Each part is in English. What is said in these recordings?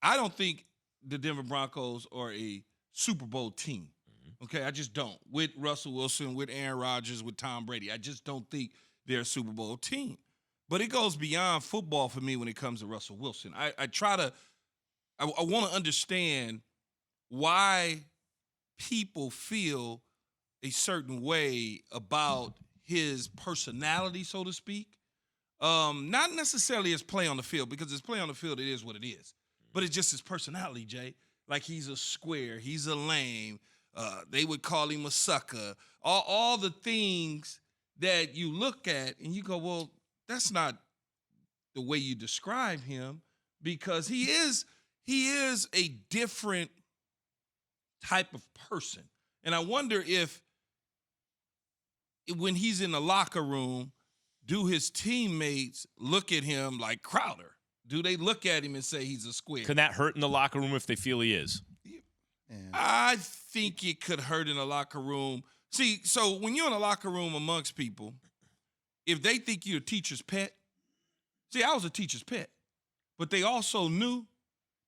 I don't think the Denver Broncos are a Super Bowl team. Okay, I just don't. With Russell Wilson, with Aaron Rodgers, with Tom Brady, I just don't think they're a Super Bowl team. But it goes beyond football for me when it comes to Russell Wilson. I want to understand why people feel a certain way about his personality, so to speak. Not necessarily his play on the field, because his play on the field, it is what it is. But it's just his personality, Jay. Like, he's a square, he's a lame. They would call him a sucker. All the things that you look at and you go, well, that's not the way you describe him, because he is a different type of person. And I wonder if when he's in the locker room, do his teammates look at him like Crowder? Do they look at him and say he's a square? Can that hurt in the locker room if they feel he is? I think it could hurt in the locker room. See, so when you're in a locker room amongst people, if they think you're a teacher's pet, see, I was a teacher's pet, but they also knew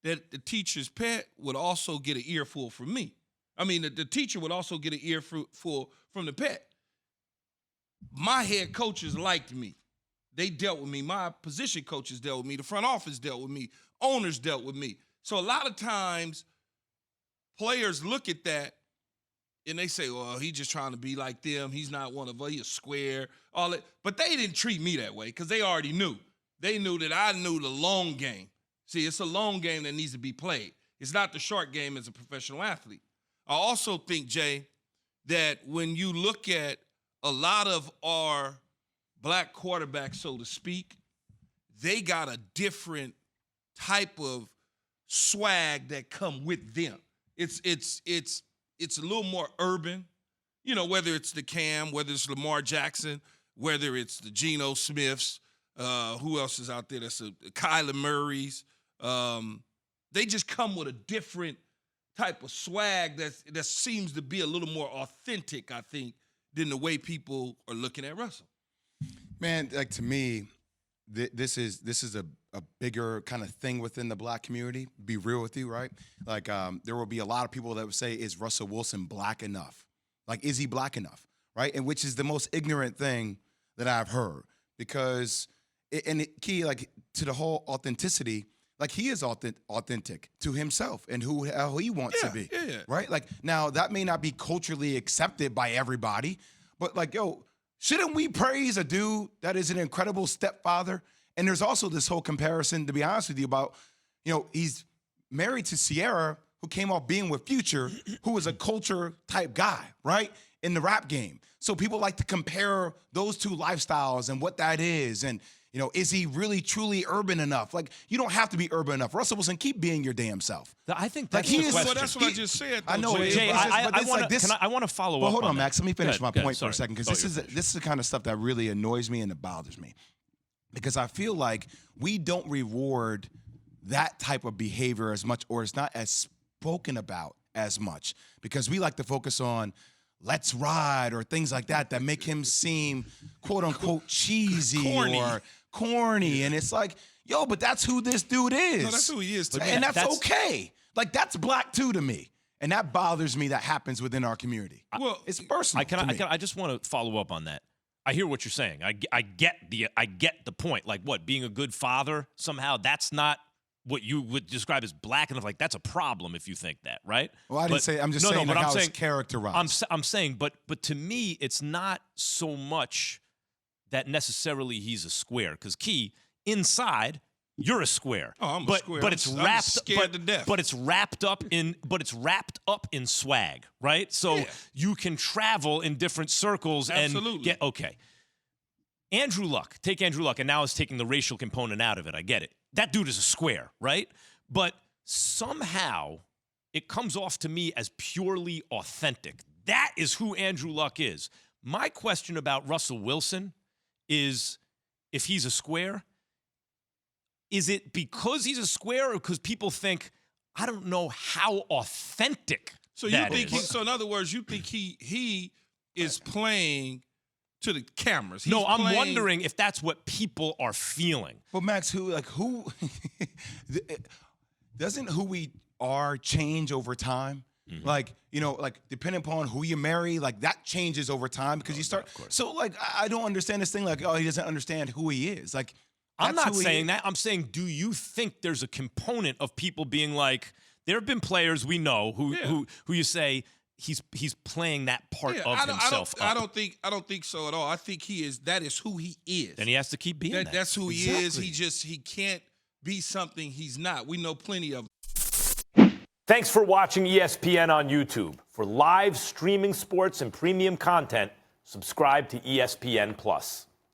that the teacher's pet would also get an earful from me. I mean, the teacher would also get an earful from the pet. My head coaches liked me. They dealt with me. My position coaches dealt with me. The front office dealt with me. Owners dealt with me. So a lot of times, players look at that and they say, well, he's just trying to be like them. He's not one of us. He's a square. All that. But they didn't treat me that way because they already knew. They knew that I knew the long game. See, it's a long game that needs to be played. It's not the short game as a professional athlete. I also think, Jay, that when you look at a lot of our black quarterbacks, so to speak, they got a different type of swag that come with them. It's a little more urban, you know, whether it's the Cam, whether it's Lamar Jackson, whether it's the Geno Smiths, who else is out there? That's Kyler Murray's. They just come with a different type of swag that seems to be a little more authentic, I think, than the way people are looking at Russell. Man, like, to me, this is a bigger kind of thing within the black community. Be real with you, right? Like, there will be a lot of people that would say, is Russell Wilson black enough? Like, is he black enough, right? And which is the most ignorant thing that I've heard, because key, like, to the whole authenticity, like, he is authentic to himself and how he wants to be, right? Like, now, that may not be culturally accepted by everybody, but, like, yo, shouldn't we praise a dude that is an incredible stepfather? And there's also this whole comparison, to be honest with you, about, you know, he's married to Sierra, who came off being with Future, who was a culture type guy, right, in the rap game. So people like to compare those two lifestyles and what that is. And, you know, is he really truly urban enough? Like, you don't have to be urban enough. Russell Wilson, keep being your damn self. I think that's the question. Well, that's what I just said, though, I know, Jay. I want to follow up. Well, hold on, that. Max. Let me finish my point for Sorry. a second, because this is the kind of stuff that really annoys me and it bothers me. Because I feel like we don't reward that type of behavior as much, or it's not as spoken about as much, because we like to focus on let's ride or things like that make him seem, quote unquote, cheesy or corny. And it's like, yo, but that's who this dude is. No, that's who he is to me. And that's okay. Like, that's black too to me. And that bothers me that happens within our community. Well, it's personal to me. I just want to follow up on that. I hear what you're saying. I get the point. Like, what, being a good father somehow, that's not what you would describe as black enough. Like, that's a problem if you think that, right? Well, I didn't say. I'm just saying how it's characterized. I'm saying, but to me, it's not so much that necessarily he's a square, because Key, inside, you're a square. Oh, I'm a square. But it's I'm wrapped scared to death. But it's wrapped up in swag, right? So you can travel in different circles and get okay. Andrew Luck, take Andrew Luck, and now it's taking the racial component out of it. I get it. That dude is a square, right? But somehow it comes off to me as purely authentic. That is who Andrew Luck is. My question about Russell Wilson is, if he's a square, is it because he's a square or because people think, I don't know how authentic so you think so in other words, you think he is playing to the cameras? No, I'm wondering if that's what people are feeling. But Max, who doesn't who we are change over time? Mm-hmm. Like, depending upon who you marry, like that changes over time because you start. So like, I don't understand this thing. Like, oh, he doesn't understand who he is. Like, I'm not saying that. I'm saying, do you think there's a component of people being like, there have been players we know who you say he's playing that part of himself. I don't think so at all. I think that is who he is. And he has to keep being that. That's who he is. He can't be something he's not. We know plenty of. Thanks for watching ESPN on YouTube. For live streaming sports and premium content, subscribe to ESPN+.